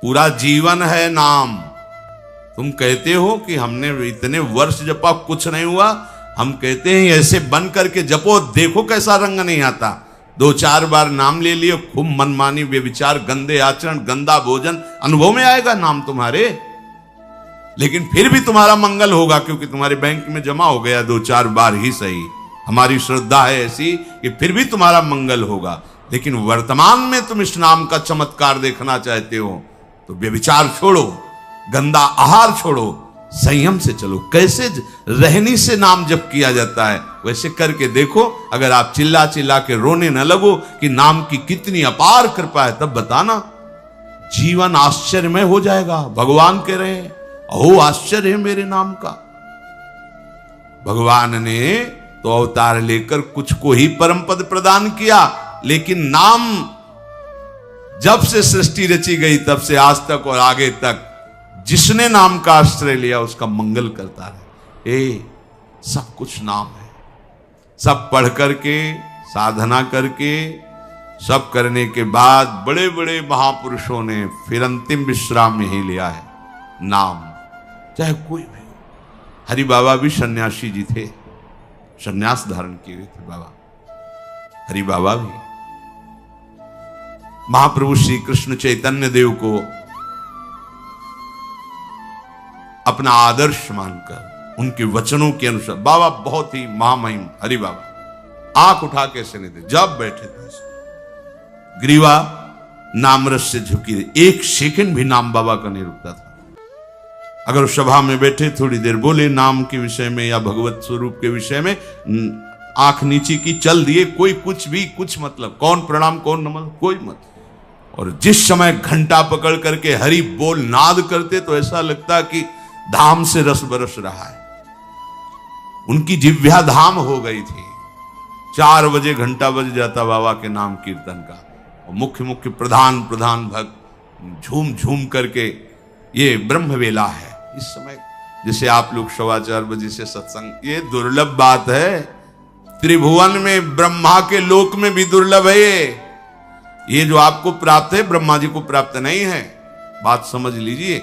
पूरा जीवन है नाम। तुम कहते हो कि हमने इतने वर्ष जपा कुछ नहीं हुआ, हम कहते हैं ऐसे बन करके जपो, देखो कैसा रंग नहीं आता। 2-4 बार नाम ले लिए, खूब मनमानी व्यभिचार, गंदे आचरण, गंदा भोजन, अनुभव में आएगा नाम तुम्हारे, लेकिन फिर भी तुम्हारा मंगल होगा, क्योंकि तुम्हारे बैंक में जमा हो गया 2-4 बार ही सही। हमारी श्रद्धा है ऐसी कि फिर भी तुम्हारा मंगल होगा। लेकिन वर्तमान में तुम इस नाम का चमत्कार देखना चाहते हो तो व्यभिचार छोड़ो, गंदा आहार छोड़ो, संयम से चलो। कैसे रहनी से नाम जप किया जाता है वैसे करके देखो। अगर आप चिल्ला चिल्ला के रोने न लगो कि नाम की कितनी अपार कृपा है, तब बताना, जीवन आश्चर्यमय हो जाएगा। भगवान कह रहे हैं, अहो आश्चर्य है मेरे नाम का। भगवान ने तो अवतार लेकर कुछ को ही परम पद प्रदान किया, लेकिन नाम जब से सृष्टि रची गई तब से आज तक और आगे तक जिसने नाम का आश्रय लिया उसका मंगल करता रहे। सब कुछ नाम है। सब पढ़ करके, साधना करके, सब करने के बाद बड़े बड़े महापुरुषों ने फिर अंतिम विश्राम में ही लिया है नाम, चाहे कोई भी। हरि बाबा भी सन्यासी जी थे, सन्यास धारण किए थे बाबा। हरि बाबा भी महाप्रभु श्री कृष्ण चैतन्य देव को अपना आदर्श मानकर उनके वचनों के अनुसार, बाबा बहुत ही महामहिम हरि बाबा आंख उठा के ऐसे नहीं थे, जब बैठे थे ग्रीवा नामरस से झुकी रही, 1 सेकंड भी नाम बाबा का नहीं रुकता था। अगर सभा में बैठे थोड़ी देर बोले नाम के विषय में या भगवत स्वरूप के विषय में, आंख नीचे की, चल दिए, कोई कुछ भी कुछ मतलब, कौन प्रणाम कौन नमन, कोई मत। और जिस समय घंटा पकड़ करके हरि बोल नाद करते तो ऐसा लगता कि धाम से रस बरस रहा है। उनकी जिह्वा धाम हो गई थी। 4 बजे घंटा बज जाता बाबा के नाम कीर्तन का, और मुख्य मुख्य प्रधान भक्त झूम झूम करके, ये ब्रह्म वेला है इस समय। जैसे आप लोग 4:15 बजे से सत्संग, ये दुर्लभ बात है। त्रिभुवन में, ब्रह्मा के लोक में भी दुर्लभ है ये जो आपको प्राप्त है, ब्रह्मा जी को प्राप्त नहीं है। बात समझ लीजिए।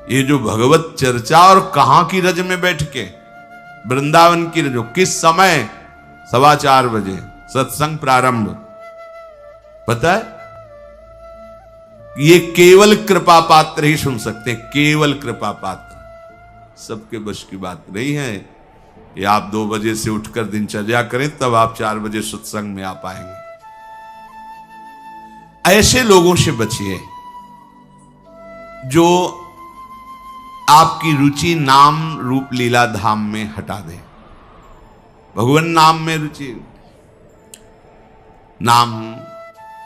ये जो भगवत चर्चा, और कहां की रज में बैठ के, वृंदावन की रज, किस समय, 4:15 बजे सत्संग प्रारंभ। पता है, ये केवल कृपा पात्र ही सुन सकते हैं, केवल कृपा पात्र। सबके बश की बात नहीं है। ये आप 2 बजे से उठकर दिनचर्या करें तब आप 4 बजे सत्संग में आ पाएंगे। ऐसे लोगों से बचिए जो आपकी रुचि नाम रूप लीला धाम में हटा दे। भगवान नाम में रुचि, नाम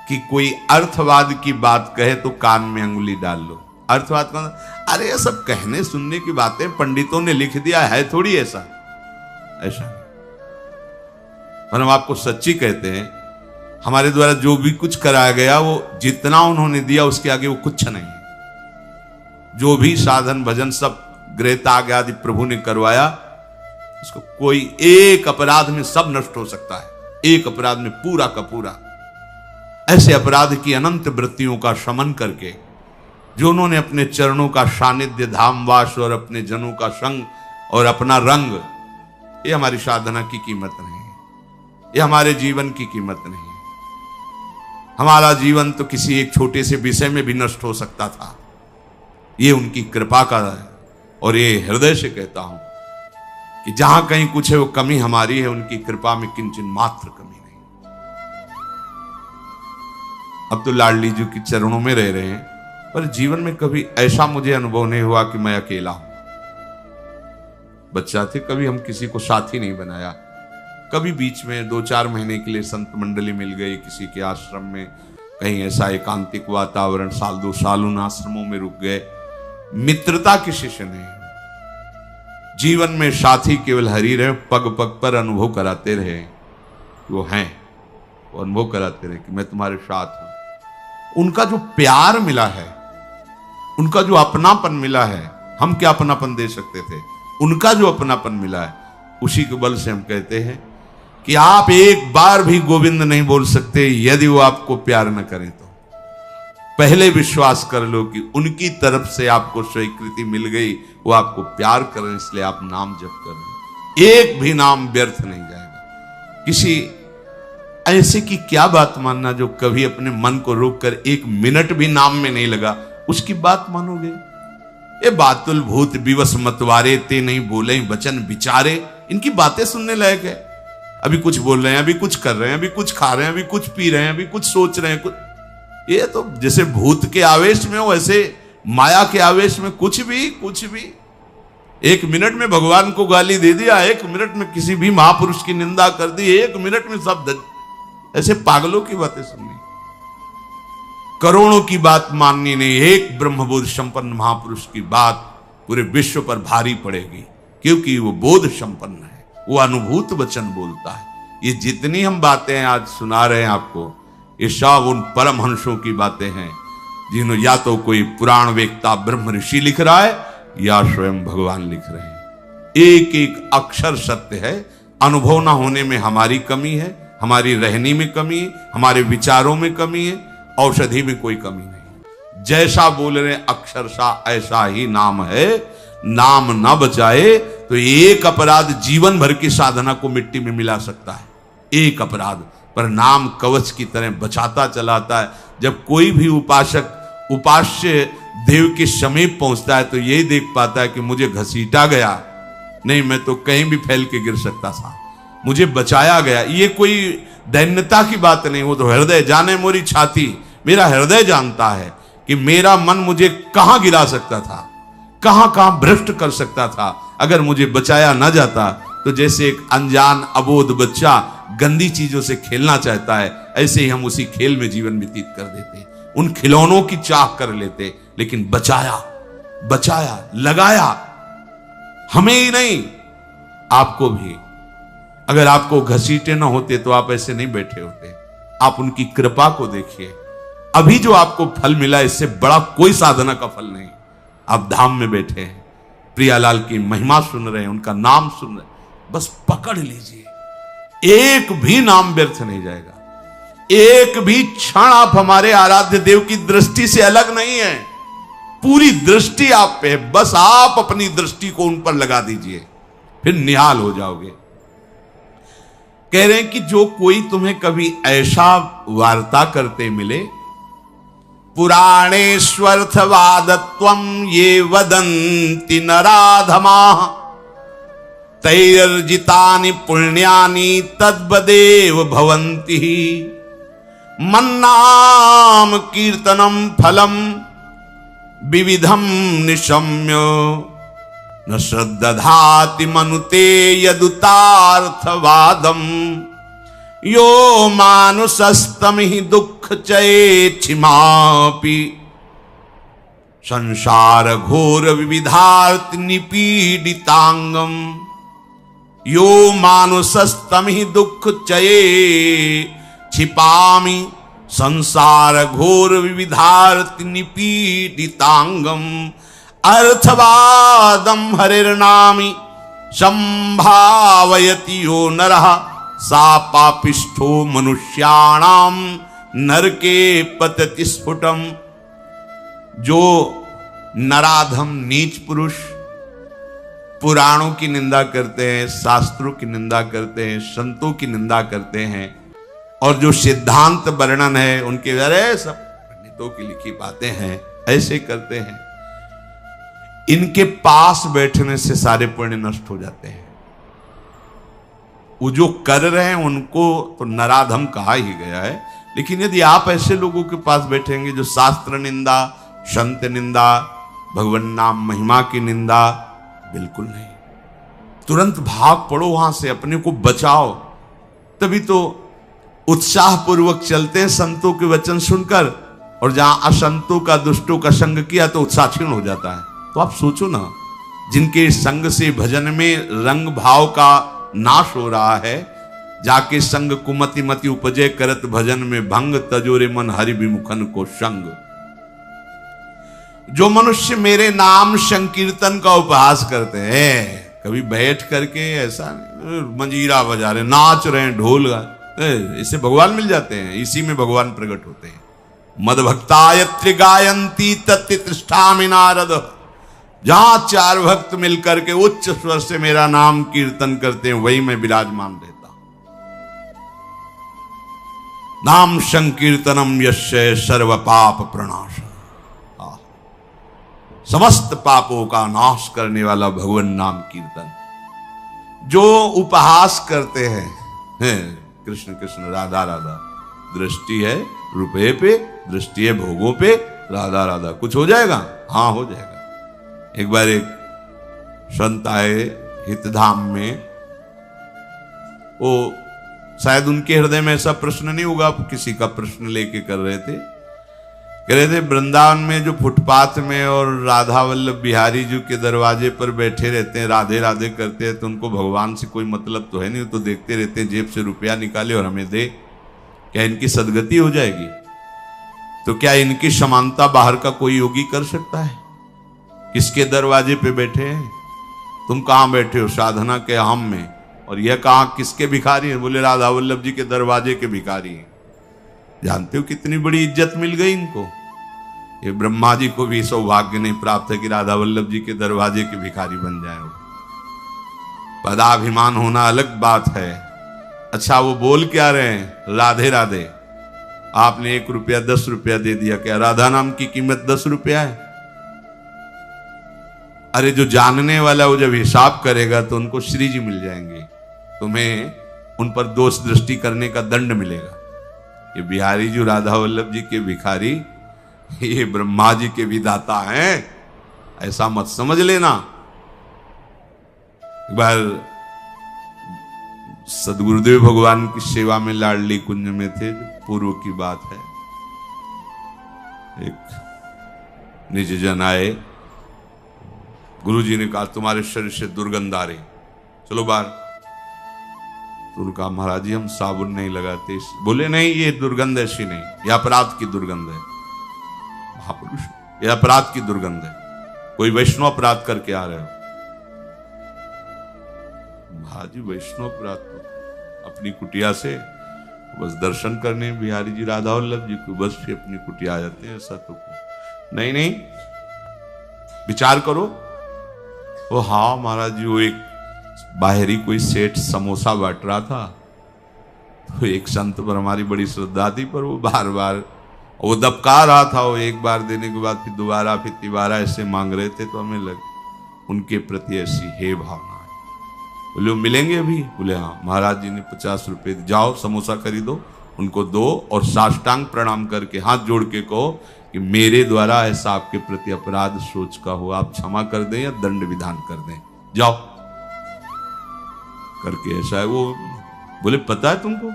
की कोई अर्थवाद की बात कहे तो कान में अंगुली डाल लो। अर्थवाद का, अरे ये सब कहने सुनने की बातें पंडितों ने लिख दिया है, थोड़ी ऐसा पर हम आपको सच्ची कहते हैं, हमारे द्वारा जो भी कुछ कराया गया वो जितना उन्होंने दिया उसके आगे वो कुछ नहीं। जो भी साधन भजन सब गृह त्याग आदि प्रभु ने करवाया, उसको कोई एक अपराध में सब नष्ट हो सकता है, एक अपराध में पूरा का पूरा। ऐसे अपराध की अनंत वृत्तियों का शमन करके जो उन्होंने अपने चरणों का सानिध्य, धामवास और अपने जनों का संग और अपना रंग, ये हमारी साधना की कीमत नहीं है, ये हमारे जीवन की कीमत नहीं है। हमारा जीवन तो किसी एक छोटे से विषय में भी नष्ट हो सकता था, ये उनकी कृपा का है। और ये हृदय से कहता हूं कि जहां कहीं कुछ है वो कमी हमारी है, उनकी कृपा में किंचन मात्र कमी नहीं। अब तो लाडली जी के चरणों में रह रहे हैं, पर जीवन में कभी ऐसा मुझे अनुभव नहीं हुआ कि मैं अकेला हूं। बच्चा थे, कभी हम किसी को साथी नहीं बनाया। कभी बीच में 2-4 महीने के लिए संत मंडली मिल गई किसी के आश्रम में, कहीं ऐसा एकांतिक वातावरण, 1-2 साल उन आश्रमों में रुक गए। मित्रता किसी से नहीं। जीवन में साथी केवल हरि रहे, पग पग पर अनुभव कराते रहे, वो हैं, वो अनुभव कराते रहे कि मैं तुम्हारे साथ हूं। उनका जो प्यार मिला है, उनका जो अपनापन मिला है, हम क्या अपनापन दे सकते थे, उनका जो अपनापन मिला है, उसी के बल से हम कहते हैं कि आप एक बार भी गोविंद नहीं बोल सकते यदि वो आपको प्यार न करें तो। पहले विश्वास कर लो कि उनकी तरफ से आपको स्वीकृति मिल गई, वो आपको प्यार कर रहे हैं, इसलिए आप नाम जप कर रहे हैं। एक भी नाम व्यर्थ नहीं जाएगा। किसी ऐसे की क्या बात मानना जो कभी अपने मन को रोककर एक मिनट भी नाम में नहीं लगा, उसकी बात मानोगे? ये बातुल भूत विवश मतवारे ते नहीं बोले वचन विचारे, इनकी बातें सुनने लायक है। अभी कुछ बोल रहे हैं, अभी कुछ कर रहे हैं, अभी कुछ खा रहे हैं, अभी कुछ पी रहे हैं, अभी कुछ सोच रहे हैं, कुछ ये तो जैसे भूत के आवेश में हो, वैसे माया के आवेश में कुछ भी। एक मिनट में भगवान को गाली दे दिया, एक मिनट में किसी भी महापुरुष की निंदा कर दी, एक मिनट में सब ऐसे पागलों की बातें सुननी, करोड़ों की बात माननी नहीं, एक ब्रह्मबोध संपन्न महापुरुष की बात पूरे विश्व पर भारी पड़ेगी, क्योंकि वो बोध संपन्न है, वो अनुभूत वचन बोलता है। ये जितनी हम बातें आज सुना रहे हैं आपको, ये सब उन परमहंसों की बातें हैं जिन्होंने या तो कोई पुराण वेत्ता ब्रह्म ऋषि लिख रहा है या स्वयं भगवान लिख रहे हैं। एक एक अक्षर सत्य है। अनुभव ना होने में हमारी कमी है, हमारी रहनी में कमी है, हमारे विचारों में कमी है, औषधि में कोई कमी नहीं। जैसा बोल रहे अक्षरशा ऐसा ही नाम है। नाम ना बचाए तो एक अपराध जीवन भर की साधना को मिट्टी में मिला सकता है, एक अपराध, पर नाम कवच की तरह बचाता चलाता है। जब कोई भी उपासक उपास्य देव के समीप पहुंचता है तो यही देख पाता है कि मुझे घसीटा गया नहीं, मैं तो कहीं भी फैल के गिर सकता था, मुझे बचाया गया। ये कोई दैन्यता की बात नहीं, वो तो हृदय जाने मोरी छाती, मेरा हृदय जानता है कि मेरा मन मुझे कहां गिरा सकता था, कहां कहां भ्रष्ट कर सकता था। अगर मुझे बचाया ना जाता तो जैसे एक अनजान अबोध बच्चा गंदी चीजों से खेलना चाहता है, ऐसे ही हम उसी खेल में जीवन व्यतीत कर देते, उन खिलौनों की चाह कर लेते। लेकिन बचाया लगाया, हमें ही नहीं आपको भी। अगर आपको घसीटे ना होते तो आप ऐसे नहीं बैठे होते। आप उनकी कृपा को देखिए। अभी जो आपको फल मिला, इससे बड़ा कोई साधना का फल नहीं। आप धाम में बैठे हैं, प्रियालाल की महिमा सुन रहे हैं, उनका नाम सुन रहे हैं, बस पकड़ लीजिए, एक भी नाम व्यर्थ नहीं जाएगा। एक भी क्षण आप हमारे आराध्य देव की दृष्टि से अलग नहीं है। पूरी दृष्टि आप पे है, बस आप अपनी दृष्टि को उन पर लगा दीजिए, फिर निहाल हो जाओगे। कह रहे हैं कि जो कोई तुम्हें कभी ऐसा वार्ता करते मिले, पुराणेष्वर्थवादत्वं ये वदन्ति नराधमाः तैर्जितानि पुण्यानि तद्वदेव भवन्ति। मन्नाम कीर्तनम फलम विविधम निशम्य न श्रद्धाति मनुते यदुतार्थवादम। यो मानुषस्तमिहि दुःख चेच्छिमापि संसार घोर विविधार्थ निपीडितांगम। यो मानुषस्तमिहि दुःख चये छिपामि संसार घोर विविधार्थ निपीडितांगम। अर्थवादम हरिर्नामि संभावयति यो नरः सा पापिष्ठो मनुष्याणाम नरके पतति स्फुटम। जो नराधम नीच पुरुष पुराणों की निंदा करते हैं, शास्त्रों की निंदा करते हैं, संतों की निंदा करते हैं, और जो सिद्धांत वर्णन है उनके अरे सब पंडितों की लिखी बातें हैं, ऐसे करते हैं, इनके पास बैठने से सारे पुण्य नष्ट हो जाते हैं। वो जो कर रहे हैं उनको तो नराधम कहा ही गया है। लेकिन यदि आप ऐसे लोगों के पास बैठेंगे जो शास्त्र निंदा, संत निंदा, भगवान नाम महिमा की निंदा, बिल्कुल नहीं। तुरंत भाग पड़ो वहां से, अपने को बचाओ। तभी तो उत्साह पूर्वक चलते हैं संतों के वचन सुनकर, और जहां असंतों का, दुष्टों का संग किया तो उत्साह क्षीण हो जाता है। तो आप सोचो ना, जिनके संग से भजन में रंग भाव का नाश हो रहा है, जाके संग कुमति मति उपजय करत भजन में भंग तजोरे मन हरि विमुखन को संग। जो मनुष्य मेरे नाम संकीर्तन का उपहास करते हैं, कभी बैठ करके ऐसा मंजीरा बजा रहे, नाच रहे हैं, ढोल गा, इससे भगवान मिल जाते हैं, इसी में भगवान प्रकट होते हैं। मदभक्तायत्र गायंती तत्तिष्ठामि नारद। जहां चार भक्त मिलकर के उच्च स्वर से मेरा नाम कीर्तन करते हैं वही मैं विराजमान रहता हूं। नाम संकीर्तनम यस्य सर्व पाप प्रणाश। समस्त पापों का नाश करने वाला भगवान नाम कीर्तन। जो उपहास करते हैं कृष्ण कृष्ण राधा राधा, दृष्टि है रुपए पे, दृष्टि है भोगों पे, राधा राधा, कुछ हो जाएगा? हाँ हो जाएगा। एक बार एक संत आए हितधाम में, वो शायद उनके हृदय में ऐसा प्रश्न नहीं होगा, किसी का प्रश्न लेके कर रहे थे। कह रहे थे वृंदावन में जो फुटपाथ में और राधा वल्लभ बिहारी जी के दरवाजे पर बैठे रहते हैं, राधे राधे करते हैं, तो उनको भगवान से कोई मतलब तो है नहीं, तो देखते रहते हैं जेब से रुपया निकाले और हमें दे, क्या इनकी सदगति हो जाएगी? तो क्या इनकी समानता बाहर का कोई योगी कर सकता है? किसके दरवाजे पे बैठे हैं? तुम कहां बैठे हो? साधना के हम में। और यह कहां किसके भिखारी हैं? बोले राधा वल्लभ जी के दरवाजे के भिखारी हैं। जानते हो कितनी बड़ी इज्जत मिल गई इनको? ये ब्रह्मा जी को भी सौभाग्य नहीं प्राप्त है कि राधा वल्लभ जी के दरवाजे के भिखारी बन जाए। पदाभिमान होना अलग बात है। अच्छा वो बोल क्या रहे हैं? राधे राधे। आपने 1 रुपया 10 रुपया दे दिया, क्या राधा नाम की कीमत 10 रुपया है? अरे जो जानने वाला वो जब हिसाब करेगा तो उनको श्री जी मिल जाएंगे, तुम्हें उन पर दोष दृष्टि करने का दंड मिलेगा। ये बिहारी जी राधा वल्लभ जी के भिखारी, ये ब्रह्मा जी के विधाता हैं, ऐसा मत समझ लेना। एक बार सदगुरुदेव भगवान की सेवा में लाडली कुंज में थे, पूर्व की बात है। एक निज जन आए, गुरुजी ने कहा तुम्हारे शरीर से दुर्गंध आ रही, चलो बाहर। तो उनका महाराज जी हम साबुन नहीं लगाते। बोले नहीं ये दुर्गंध ऐसी नहीं, यह अपराध की दुर्गंध है। महापुरुष, यह अपराध की दुर्गंध है, कोई वैष्णव अपराध करके आ रहे हो। महाराज जी वैष्णव अपराध तो अपनी कुटिया से बस दर्शन करने बिहारी जी राधा वल्लभ जी को बस से अपनी कुटिया आ जाते हैं, ऐसा तो नहीं। नहीं विचार करो। वो हाँ महाराज जी, वो एक बाहरी कोई सेठ समोसा बांट रहा था, तो एक संत पर हमारी बड़ी श्रद्धा थी, पर वो बार बार वो दबका रहा था। वो एक बार देने के बाद फिर दोबारा फिर तिबारा ऐसे मांग रहे थे, तो हमें लग उनके प्रति ऐसी हे भावना है। बोले मिलेंगे अभी? बोले हाँ। महाराज जी ने 50 रुपए, जाओ समोसा खरीदो, उनको दो और साष्टांग प्रणाम करके हाथ जोड़ के कहो कि मेरे द्वारा ऐसा आपके प्रति अपराध सोच का हो, आप क्षमा कर दें या दंड विधान कर दें, जाओ करके। ऐसा है वो। बोले पता है तुमको?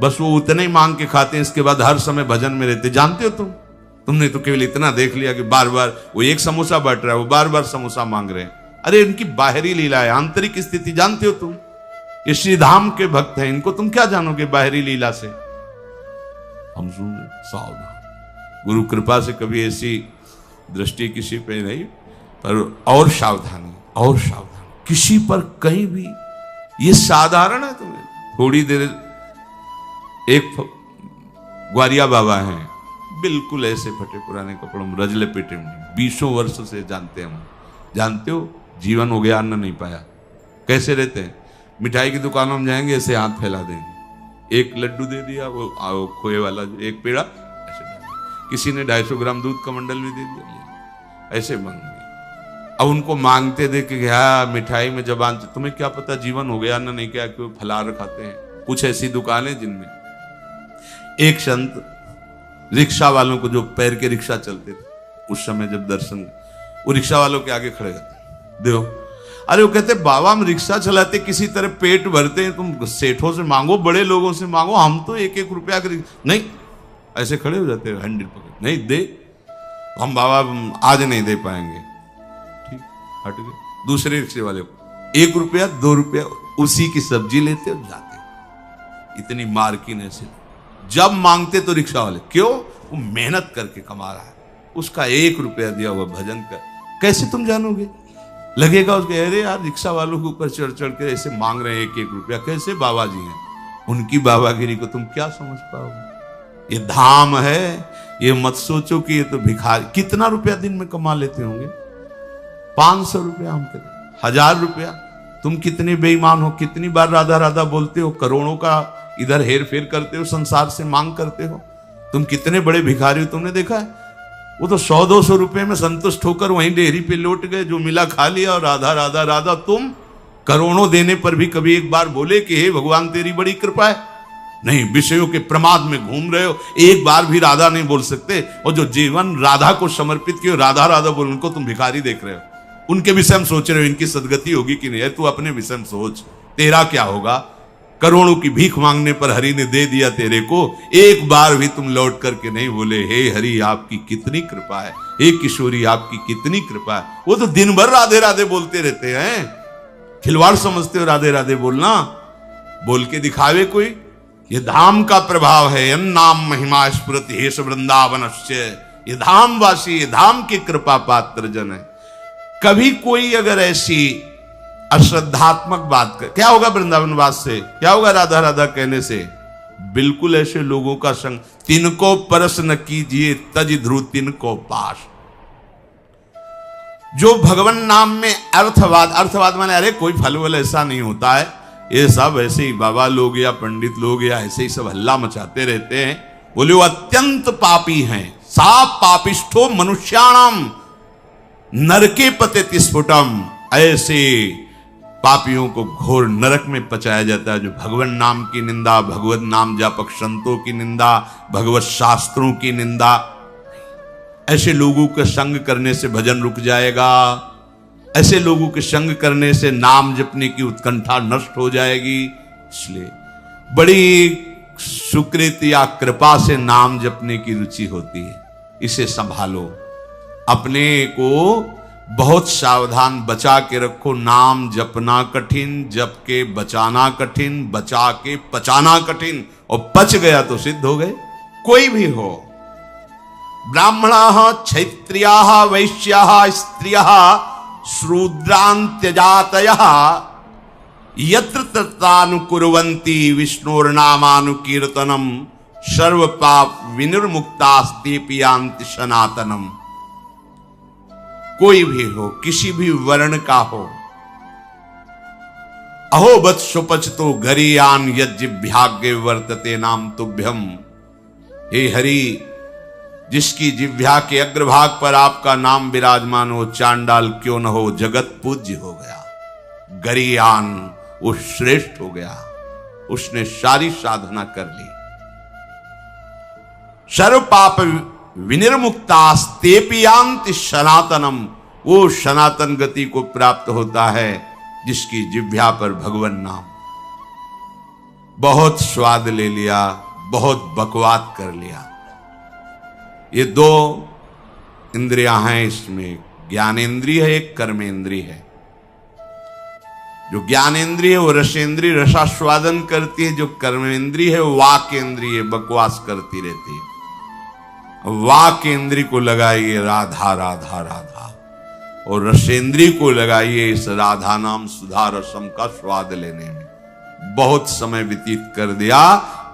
बस वो उतने ही मांग के खाते हैं, इसके बाद हर समय भजन में रहते। जानते हो तुमने तो केवल इतना देख लिया कि बार बार वो एक समोसा बांट रहा है, वो बार बार समोसा मांग रहे हैं। अरे इनकी बाहरी लीला है, आंतरिक स्थिति जानते हो तुम? ये श्री धाम के भक्त हैं, इनको तुम क्या जानोगे बाहरी लीला से? हम सुन सावधान। गुरु कृपा से कभी ऐसी दृष्टि किसी पे नहीं, पर और सावधानी, और सावधानी किसी पर कहीं भी। ये साधारण है तुम्हें। थोड़ी देर एक ग्वारिया बाबा हैं, बिल्कुल ऐसे फटे पुराने कपड़ों में, रजले पेटे में, 20 वर्ष से जानते हैं हम। जानते हो जीवन हो गया, अन्न नहीं पाया, कैसे रहते हैं? मिठाई की दुकानों में जाएंगे, ऐसे हाथ फैला देंगे, एक लड्डू दे दिया, वो खोए वाला एक पेड़ा ऐसे, किसी ने 250 ग्राम दूध का मंडल भी दे दिया, ऐसे मांग। अब उनको मांगते देखे क्या मिठाई में जबान, तुम्हें क्या पता जीवन हो गया, अन्न नहीं क्या, क्यों फलाहार खाते हैं। कुछ ऐसी दुकानें जिनमें एक संत रिक्शा वालों को, जो पैर के रिक्शा चलते थे उस समय, जब दर्शन, वो रिक्शा वालों के आगे खड़े रहते, देखो। अरे वो कहते बाबा हम रिक्शा चलाते, किसी तरह पेट भरते हैं, तुम सेठों से मांगो, बड़े लोगों से मांगो, हम तो 1-1 रुपया का नहीं। ऐसे खड़े हो जाते, हैंडल पकड़, नहीं दे, हम बाबा आज नहीं दे पाएंगे, ठीक, हट गए। दूसरे रिक्शे वाले को 1 रुपया 2 रुपया उसी की सब्जी लेते और जाते। इतनी मार्किन ऐसे। जब मांगते तो रिक्शा वाले, क्यों? वो मेहनत करके कमा रहा है, उसका 1 रुपया दिया हुआ भजन कर, कैसे तुम जानोगे? लगेगा उसके, अरे यार रिक्शा वालों के ऊपर चढ़ चढ़ के ऐसे मांग रहे हैं 1-1 रुपया, कैसे बाबा जी हैं, उनकी बाबागिरी को तुम क्या समझ पाओगे? ये धाम है, ये मत सोचो कि ये तो भिखारी। कितना रुपया दिन में कमा लेते होंगे? 500 रुपया, हम कहते 1000 रुपया। तुम कितने बेईमान हो, कितनी बार राधा राधा बोलते हो, करोड़ों का इधर हेर फेर करते हो, संसार से मांग करते हो। तुम कितने बड़े भिखारी हो, तुमने देखा है? वो तो 100-200 रुपए में संतुष्ट होकर वहीं डेयरी पे लौट गए, जो मिला खा लिया और राधा राधा राधा। तुम करोड़ों देने पर भी कभी एक बार बोले कि हे भगवान तेरी बड़ी कृपा है? नहीं, विषयों के प्रमाद में घूम रहे हो, एक बार भी राधा नहीं बोल सकते। और जो जीवन राधा को समर्पित किए राधा राधा बोल, उनको तुम भिखारी देख रहे हो। उनके विषय में सोच रहे हो इनकी सदगति होगी कि नहीं। तू अपने विषय में सोच, तेरा क्या होगा? करोड़ों की भीख मांगने पर हरि ने दे दिया तेरे को, एक बार भी तुम लौट करके नहीं बोले हे हरि आपकी कितनी कृपा है, हे किशोरी आपकी कितनी कृपा है। वो तो दिन भर राधे राधे बोलते रहते हैं। खिलवाड़ समझते हो राधे राधे बोलना? बोल के दिखावे कोई? ये धाम का प्रभाव है। अन्नाम महिमा स्फुरति हेश वृंदावनस्य। ये धाम वासी, ये धाम की कृपा पात्र जन है। कभी कोई अगर ऐसी अश्रद्धात्मक बात कर, क्या होगा वृंदावन वास से, क्या होगा राधा राधा कहने से? बिल्कुल ऐसे लोगों का संग। तिनको परस न कीजिए तज ध्रुव तिनको पास। जो भगवान नाम में अर्थवाद, अर्थवाद माने अरे कोई फल वल ऐसा नहीं होता है, ये सब ऐसे ही बाबा लोग या पंडित लोग या ऐसे ही सब हल्ला मचाते रहते हैं। बोले वो अत्यंत पापी हैं। सा पापिष्ठो मनुष्याणाम नरके पतित स्फुटम। ऐसे पापियों को घोर नरक में पचाया जाता है जो भगवान नाम की निंदा, भगवत नाम जापक संतों की निंदा, भगवत शास्त्रों की निंदा। ऐसे लोगों के संग करने से भजन रुक जाएगा। ऐसे लोगों के संग करने से नाम जपने की उत्कंठा नष्ट हो जाएगी। इसलिए बड़ी सुकृति या कृपा से नाम जपने की रुचि होती है। इसे संभालो, अपने को बहुत सावधान बचा के रखो। नाम जपना कठिन, जप के बचाना कठिन, बचा के पचाना कठिन। और पच गया तो सिद्ध हो गए। कोई भी हो, ब्राह्मणाः क्षत्रियाः वैश्याः स्त्रियः शूद्रान्त्यजातयः यत्र तत्रानुकुर्वन्ति विष्णोर्नामानुकीर्तनम् सर्व पाप विनिर्मुक्तास्तेऽपि यान्ति सनातनम्। कोई भी हो, किसी भी वर्ण का हो। अहो वत्सुपच तो गरीयान यज्जिभ्याग्य वर्तते नाम तुभ्यम। हे हरि, जिसकी जिह्वा के अग्रभाग पर आपका नाम विराजमान हो, चांडाल क्यों न हो, जगत पूज्य हो गया। गरीयान, वो श्रेष्ठ हो गया, उसने सारी साधना कर ली। सर्व पाप विनिर्मुक्तास्तेऽपि यान्ति सनातनम। वो सनातन गति को प्राप्त होता है जिसकी जिह्वा पर भगवान नाम। बहुत स्वाद ले लिया, बहुत बकवाद कर लिया। ये दो इंद्रियां हैं, इसमें ज्ञानेंद्रिय है, एक कर्मेंद्रिय है। जो ज्ञानेंद्रिय है वो रसेंद्रिय, रसास्वादन करती है। जो कर्मेंद्रिय है वो वाकेंद्रिय, बकवास करती रहती है। वाक इंद्रिय को लगाइए राधा राधा राधा, और रसेंद्रिय को लगाइए इस राधा नाम सुधा रसम का स्वाद लेने में। बहुत समय व्यतीत कर दिया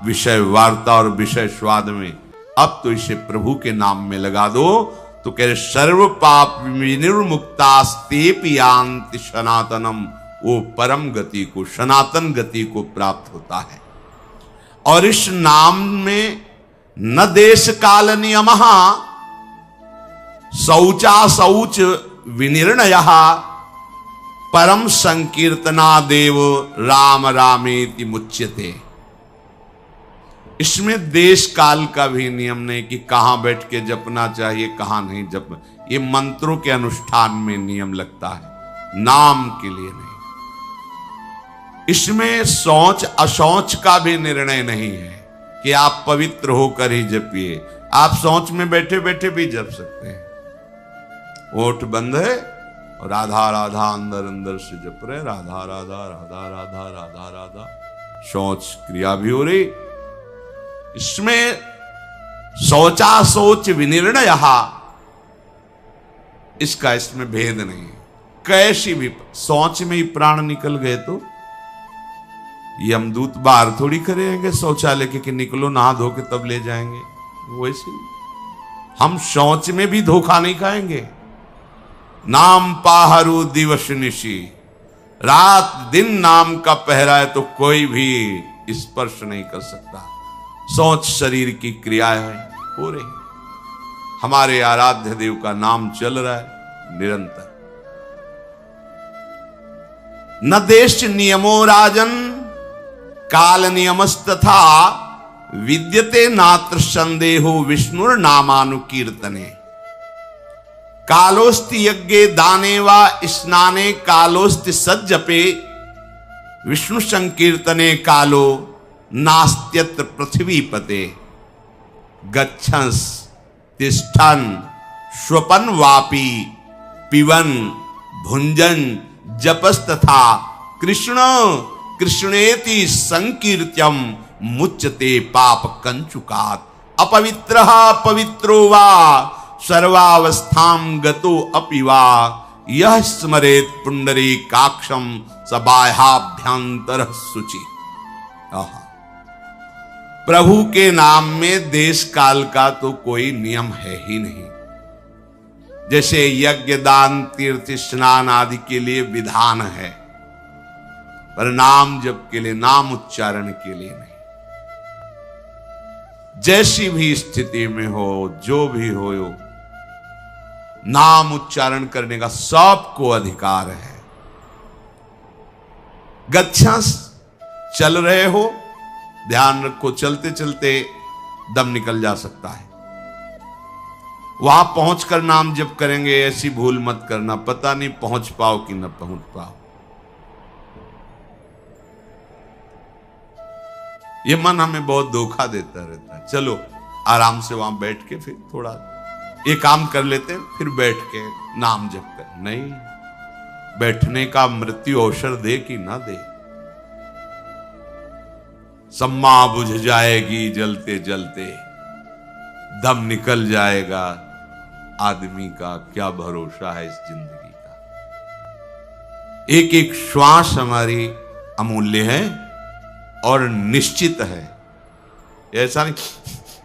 विषय वार्ता और विषय स्वाद में। अब तो इसे प्रभु के नाम में लगा दो। तो कह रहे सर्व पाप विनिर्मुक्तास्तेऽपि यान्ति सनातनम। वो परम गति को, सनातन गति को प्राप्त होता है। और इस नाम में न देश काल नियमः शौचा शौच विनिर्णयः परम संकीर्तनादेव राम रामेति मुच्यते। इसमें देश काल का भी नियम नहीं कि कहां बैठ के जपना चाहिए, कहां नहीं जपना। ये मंत्रों के अनुष्ठान में नियम लगता है, नाम के लिए नहीं। इसमें शौच अशौच का भी निर्णय नहीं है कि आप पवित्र होकर ही जपिए। आप शौच में बैठे बैठे भी जप सकते हैं। ओठ बंद है और राधा राधा अंदर अंदर से जप रहे, राधा राधा राधा राधा राधा राधा। शौच क्रिया भी हो रही। इसमें शौचा शौच विनिर्णय, इसका इसमें भेद नहीं है। कैसी भी शौच में ही प्राण निकल गए तो यमदूत बाहर थोड़ी करेंगे शौचालय के कि निकलो नहा धो के तब ले जाएंगे। वैसे हम शौच में भी धोखा नहीं खाएंगे। नाम पाहरू दिवस निशी, रात दिन नाम का पहरा है तो कोई भी स्पर्श नहीं कर सकता। शौच शरीर की क्रिया है, हो रही। हमारे आराध्य देव का नाम चल रहा है निरंतर। न देश नियमो राजन काल नियमस्तथा विद्यते नात्र संदेहो विष्णुर नामानुकीर्तने। कालोस्ति यज्ञे दाने वा स्नाने कालोस्ति सज्जपे विष्णु संकीर्तने कालो नास्त्यत्र पृथ्वीपते। गच्छंस तिष्ठन स्वपन वापी पिबन भुंजन जपस्तथा कृष्ण कृष्णेति संकीर्त्यम मुच्यते पाप कंचुकात्। अपवित्रः पवित्रो वा सर्वावस्थां गतो अपि वा यह स्मरेत पुंडरीकाक्षं स बाह्याभ्यंतरः शुचि। प्रभु के नाम में देश काल का तो कोई नियम है ही नहीं। जैसे यज्ञ दान तीर्थ स्नान आदि के लिए विधान है, पर नाम जप के लिए, नाम उच्चारण के लिए नहीं। जैसी भी स्थिति में हो, जो भी हो, नाम उच्चारण करने का सबको अधिकार है। गच्छंस चल रहे हो, ध्यान रखो, चलते चलते दम निकल जा सकता है। वहां पहुंचकर नाम जप करेंगे, ऐसी भूल मत करना, पता नहीं पहुंच पाओ कि न पहुंच पाओ। ये मन हमें बहुत धोखा देता रहता है। चलो आराम से वहां बैठ के फिर थोड़ा ये काम कर लेते हैं, फिर बैठ के नाम जप कर। नहीं, बैठने का मृत्यु अवसर दे कि ना दे। सम्मा बुझ जाएगी जलते जलते, दम निकल जाएगा। आदमी का क्या भरोसा है इस जिंदगी का। एक एक श्वास हमारी अमूल्य है और निश्चित है। ऐसा नहीं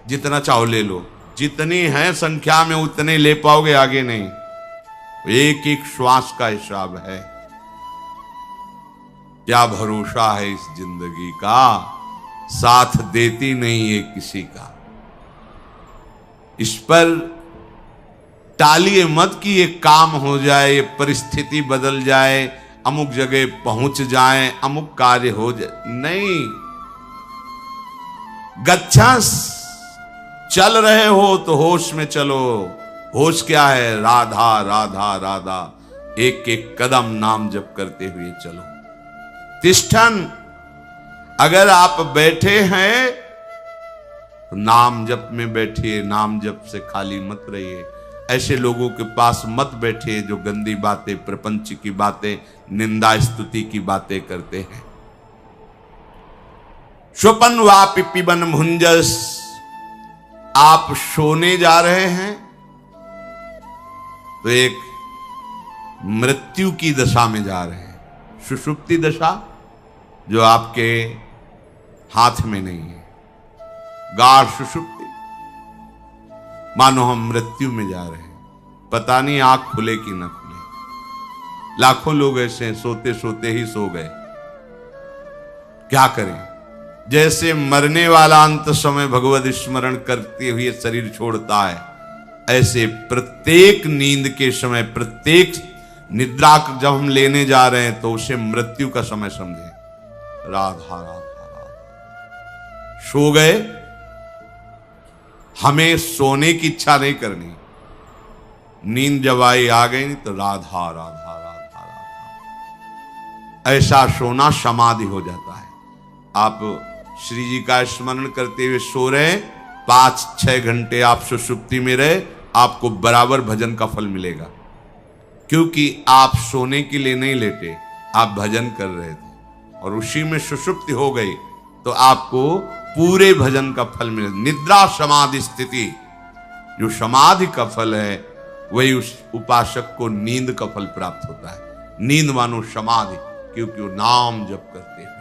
जितना चाहो ले लो, जितनी है संख्या में उतने ले पाओगे, आगे नहीं। एक एक श्वास का हिसाब है। क्या भरोसा है इस जिंदगी का, साथ देती नहीं है किसी का। इस पर टालिए मत कि ये काम हो जाए, ये परिस्थिति बदल जाए, अमुक जगह पहुंच जाए, अमुक कार्य हो जाए। नहीं, गच्छंस चल रहे हो तो होश में चलो। होश क्या है? राधा राधा राधा, एक एक कदम नाम जप करते हुए चलो। तिष्ठन, अगर आप बैठे हैं तो नाम जप में बैठिए, नाम जप से खाली मत रहिए। ऐसे लोगों के पास मत बैठिए जो गंदी बातें, प्रपंच की बातें, निंदा स्तुति की बातें करते हैं। स्वपन वापि पिबन भुंजस, आप सोने जा रहे हैं तो एक मृत्यु की दशा में जा रहे हैं। सुषुप्ति दशा जो आपके हाथ में नहीं है, गाढ़ सुषुप्ति, मानो हम मृत्यु में जा रहे हैं, पता नहीं आंख खुले कि ना खुले। लाखों लोग ऐसे सोते सोते ही सो गए। क्या करें? जैसे मरने वाला अंत समय भगवत स्मरण करते हुए शरीर छोड़ता है, ऐसे प्रत्येक नींद के समय, प्रत्येक निद्रा जब हम लेने जा रहे हैं तो उसे मृत्यु का समय समझें। राधा राधा राधा, सो गए, हमें सोने की इच्छा नहीं करनी। नींद जब आई आ गई नहीं तो राधा राधा राधा राधा, ऐसा सोना समाधि हो जाता है। आप श्री जी का स्मरण करते हुए सो रहे, 5-6 घंटे आप सुषुप्ति में रहे, आपको बराबर भजन का फल मिलेगा। क्योंकि आप सोने के लिए नहीं लेटे, आप भजन कर रहे थे और उसी में सुषुप्ति हो गई तो आपको पूरे भजन का फल मिले। निद्रा समाधि स्थिति, जो समाधि का फल है, वही उस उपासक को नींद का फल प्राप्त होता है। नींद मानो समाधि, क्योंकि वो नाम जप करते हैं।